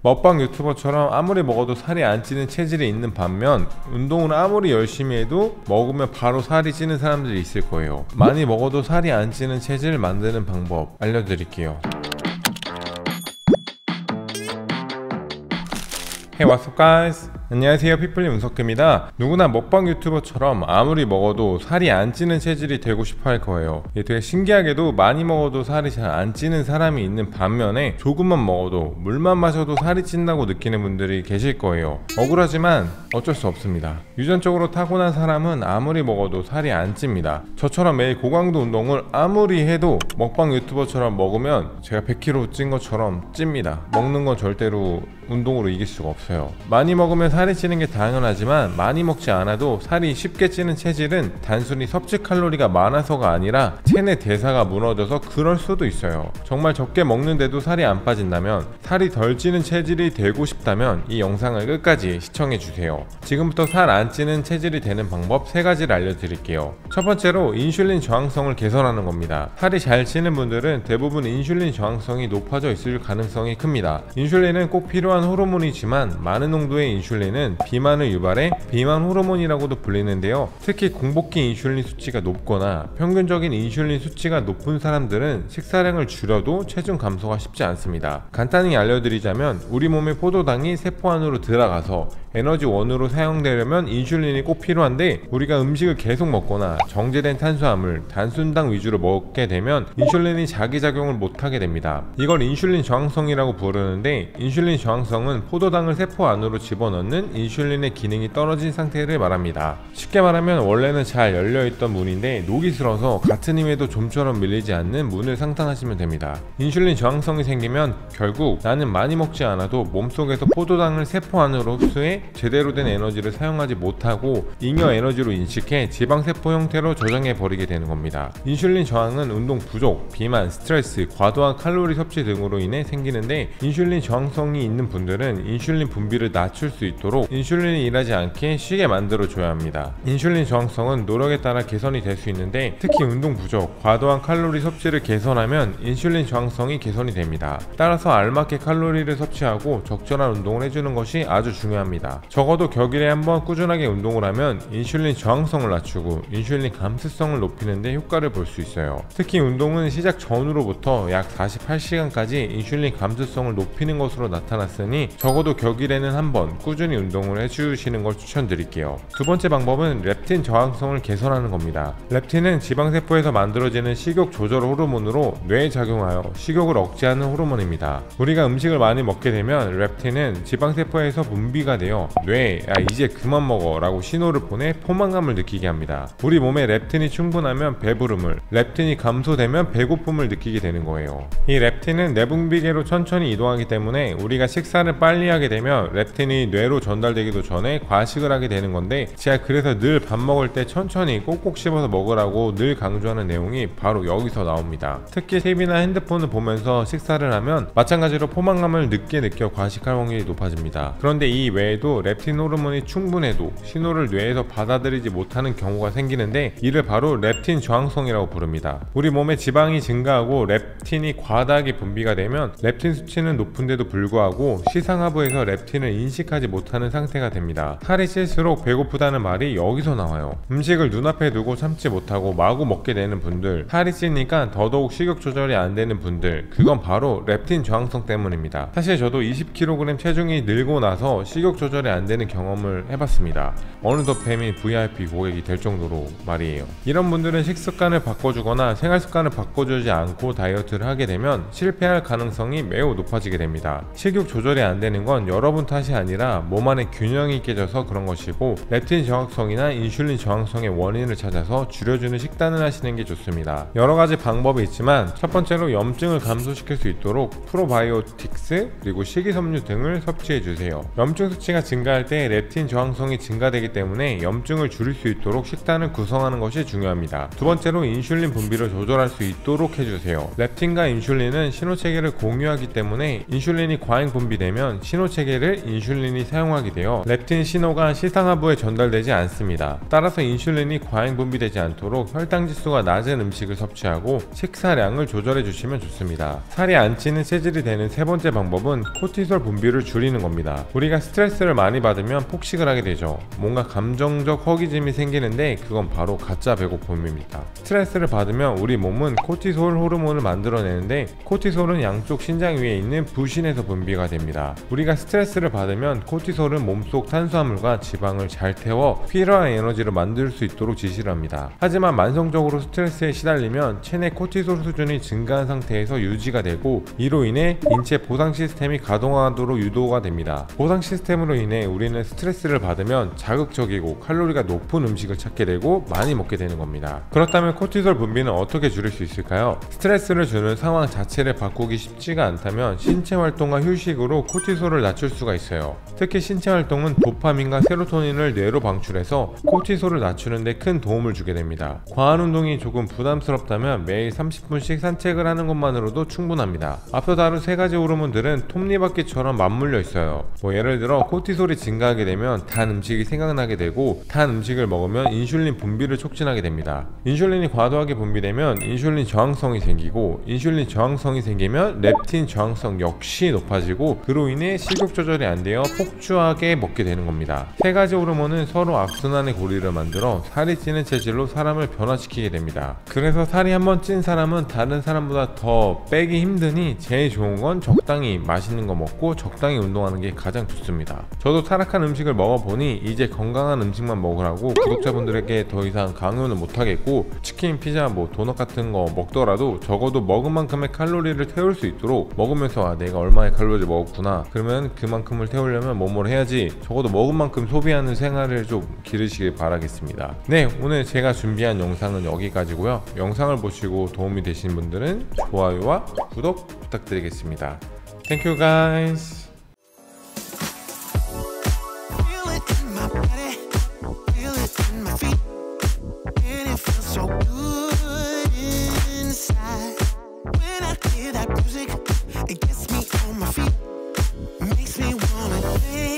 먹방 유튜버처럼 아무리 먹어도 살이 안 찌는 체질이 있는 반면 운동을 아무리 열심히 해도 먹으면 바로 살이 찌는 사람들이 있을 거예요. 많이 먹어도 살이 안 찌는 체질을 만드는 방법 알려드릴게요. Hey, what's up guys? 안녕하세요, 피플님 운석입니다. 누구나 먹방 유튜버처럼 아무리 먹어도 살이 안 찌는 체질이 되고 싶어 할 거예요. 되게 신기하게도 많이 먹어도 살이 잘 안 찌는 사람이 있는 반면에 조금만 먹어도 물만 마셔도 살이 찐다고 느끼는 분들이 계실 거예요. 억울하지만 어쩔 수 없습니다. 유전적으로 타고난 사람은 아무리 먹어도 살이 안 찝니다. 저처럼 매일 고강도 운동을 아무리 해도 먹방 유튜버처럼 먹으면 제가 100kg 찐 것처럼 찝니다. 먹는 건 절대로 운동으로 이길 수가 없어요. 많이 먹으면 살이 찌는 게 당연하지만 많이 먹지 않아도 살이 쉽게 찌는 체질은 단순히 섭취 칼로리가 많아서가 아니라 체내 대사가 무너져서 그럴 수도 있어요. 정말 적게 먹는데도 살이 안 빠진다면, 살이 덜 찌는 체질이 되고 싶다면 이 영상을 끝까지 시청해주세요. 지금부터 살 안 찌는 체질이 되는 방법 3가지를 알려드릴게요. 첫 번째로 인슐린 저항성을 개선하는 겁니다. 살이 잘 찌는 분들은 대부분 인슐린 저항성이 높아져 있을 가능성이 큽니다. 인슐린은 꼭 필요한 호르몬이지만 많은 농도의 인슐린은 비만을 유발해 비만 호르몬이라고도 불리는데요. 특히 공복기 인슐린 수치가 높거나 평균적인 인슐린 수치가 높은 사람들은 식사량을 줄여도 체중 감소가 쉽지 않습니다. 간단히 알려드리자면 우리 몸의 포도당이 세포 안으로 들어가서 에너지원으로 사용되려면 인슐린이 꼭 필요한데, 우리가 음식을 계속 먹거나 정제된 탄수화물, 단순당 위주로 먹게 되면 인슐린이 자기작용을 못하게 됩니다. 이걸 인슐린 저항성이라고 부르는데, 인슐린 저항성은 포도당을 세포 안으로 집어넣는 인슐린의 기능이 떨어진 상태를 말합니다. 쉽게 말하면 원래는 잘 열려있던 문인데 녹이 슬어서 같은 힘에도 좀처럼 밀리지 않는 문을 상상하시면 됩니다. 인슐린 저항성이 생기면 결국 나는 많이 먹지 않아도 몸속에서 포도당을 세포 안으로 흡수해 제대로 된 에너지를 사용하지 못하고 잉여 에너지로 인식해 지방세포 형태로 저장해 버리게 되는 겁니다. 인슐린 저항은 운동 부족, 비만, 스트레스, 과도한 칼로리 섭취 등으로 인해 생기는데, 인슐린 저항성이 있는 분들은 인슐린 분비를 낮출 수 있도록 인슐린이 일하지 않게 쉬게 만들어 줘야 합니다. 인슐린 저항성은 노력에 따라 개선이 될 수 있는데, 특히 운동 부족, 과도한 칼로리 섭취를 개선하면 인슐린 저항성이 개선이 됩니다. 따라서 알맞게 칼로리를 섭취하고 적절한 운동을 해주는 것이 아주 중요합니다. 적어도 격일에 한번 꾸준하게 운동을 하면 인슐린 저항성을 낮추고 인슐린 감수성을 높이는 데 효과를 볼 수 있어요. 특히 운동은 시작 전후로부터 약 48시간까지 인슐린 감수성을 높이는 것으로 나타났으니 적어도 격일에는 한번 꾸준히 운동을 해주시는 걸 추천드릴게요. 두 번째 방법은 렙틴 저항성을 개선하는 겁니다. 렙틴은 지방세포에서 만들어지는 식욕 조절 호르몬으로 뇌에 작용하여 식욕을 억제하는 호르몬입니다. 우리가 음식을 많이 먹게 되면 렙틴은 지방세포에서 분비가 되어 뇌에 야 이제 그만 먹어 라고 신호를 보내 포만감을 느끼게 합니다. 우리 몸에 렙틴이 충분하면 배부름을, 렙틴이 감소되면 배고픔을 느끼게 되는 거예요. 이 렙틴은 내분비계로 천천히 이동하기 때문에 우리가 식사를 빨리 하게 되면 렙틴이 뇌로 전달되기도 전에 과식을 하게 되는 건데, 제가 그래서 늘 밥 먹을 때 천천히 꼭꼭 씹어서 먹으라고 늘 강조하는 내용이 바로 여기서 나옵니다. 특히 TV나 핸드폰을 보면서 식사를 하면 마찬가지로 포만감을 늦게 느껴 과식할 확률이 높아집니다. 그런데 이 외에도 렙틴 호르몬이 충분해도 신호를 뇌에서 받아들이지 못하는 경우가 생기는데, 이를 바로 렙틴 저항성이라고 부릅니다. 우리 몸에 지방이 증가하고 렙틴이 과다하게 분비가 되면 렙틴 수치는 높은데도 불구하고 시상하부에서 렙틴을 인식하지 못하는 상태가 됩니다. 살이 찔수록 배고프다는 말이 여기서 나와요. 음식을 눈앞에 두고 참지 못하고 마구 먹게 되는 분들, 살이 찌니까 더더욱 식욕 조절이 안 되는 분들, 그건 바로 렙틴 저항성 때문입니다. 사실 저도 20kg 체중이 늘고 나서 식욕 조절이 안 되는 경험을 해봤습니다. 어느덧 뱀이 VIP 고객이 될 정도로 말이에요. 이런 분들은 식습관을 바꿔주거나 생활습관을 바꿔주지 않고 다이어트를 하게 되면 실패할 가능성이 매우 높아지게 됩니다. 식욕 조절이 안 되는 건 여러분 탓이 아니라 몸 안에 균형이 깨져서 그런 것이고, 렙틴 저항성이나 인슐린 저항성의 원인을 찾아서 줄여주는 식단을 하시는 게 좋습니다. 여러가지 방법이 있지만 첫 번째로 염증을 감소시킬 수 있도록 프로바이오틱스 그리고 식이섬유 등을 섭취해주세요. 염증 수치가 증가할 때 렙틴 저항성이 증가되기 때문에 염증을 줄일 수 있도록 식단을 구성하는 것이 중요합니다. 두 번째로 인슐린 분비를 조절할 수 있도록 해주세요. 렙틴과 인슐린은 신호체계를 공유하기 때문에 인슐린이 과잉 분비되면 신호체계를 인슐린이 사용 사용하게 되어 렙틴 신호가 시상하부에 전달되지 않습니다. 따라서 인슐린이 과잉 분비되지 않도록 혈당 지수가 낮은 음식을 섭취하고 식사량을 조절해 주시면 좋습니다. 살이 안 찌는 체질이 되는 세 번째 방법은 코티솔 분비를 줄이는 겁니다. 우리가 스트레스를 많이 받으면 폭식을 하게 되죠. 뭔가 감정적 허기짐이 생기는데 그건 바로 가짜 배고픔입니다. 스트레스를 받으면 우리 몸은 코티솔 호르몬을 만들어내는데 코티솔은 양쪽 신장 위에 있는 부신에서 분비가 됩니다. 우리가 스트레스를 받으면 코티솔은 몸속 탄수화물과 지방을 잘 태워 필요한 에너지를 만들 수 있도록 지시를 합니다. 하지만 만성적으로 스트레스에 시달리면 체내 코티솔 수준이 증가한 상태에서 유지가 되고 이로 인해 인체 보상 시스템이 가동하도록 유도가 됩니다. 보상 시스템으로 인해 우리는 스트레스를 받으면 자극적이고 칼로리가 높은 음식을 찾게 되고 많이 먹게 되는 겁니다. 그렇다면 코티솔 분비는 어떻게 줄일 수 있을까요? 스트레스를 주는 상황 자체를 바꾸기 쉽지가 않다면 신체 활동과 휴식으로 코티솔을 낮출 수가 있어요. 특히 신체 활동은 도파민과 세로토닌을 뇌로 방출해서 코티솔을 낮추는 데 큰 도움을 주게 됩니다. 과한 운동이 조금 부담스럽다면 매일 30분씩 산책을 하는 것만으로도 충분합니다. 앞서 다룬 세 가지 호르몬들은 톱니바퀴처럼 맞물려 있어요. 예를 들어 코티솔이 증가하게 되면 단 음식이 생각나게 되고 단 음식을 먹으면 인슐린 분비를 촉진하게 됩니다. 인슐린이 과도하게 분비되면 인슐린 저항성이 생기고 인슐린 저항성이 생기면 렙틴 저항성 역시 높아지고 그로 인해 식욕 조절이 안 되어 폭주하게 먹게 되는 겁니다. 세 가지 호르몬은 서로 악순환의 고리를 만들어 살이 찌는 체질로 사람을 변화시키게 됩니다. 그래서 살이 한번 찐 사람은 다른 사람보다 더 빼기 힘드니 제일 좋은 건 적당히 맛있는 거 먹고 적당히 운동하는 게 가장 좋습니다. 저도 타락한 음식을 먹어보니 이제 건강한 음식만 먹으라고 구독자분들에게 더 이상 강요는 못하겠고 치킨, 피자, 도넛 같은 거 먹더라도 적어도 먹은 만큼의 칼로리를 태울 수 있도록 먹으면서 내가 얼마의 칼로리를 먹었구나 그러면 그만큼을 태우려면 뭐뭘 해야지 적어도 먹은 만큼 소비하는 생활을 좀 기르시길 바라겠습니다. 네, 오늘 제가 준비한 영상은 여기까지고요. 영상을 보시고 도움이 되신 분들은 좋아요와 구독 부탁드리겠습니다. Thank you guys. It gets me on my feet, makes me wanna dance.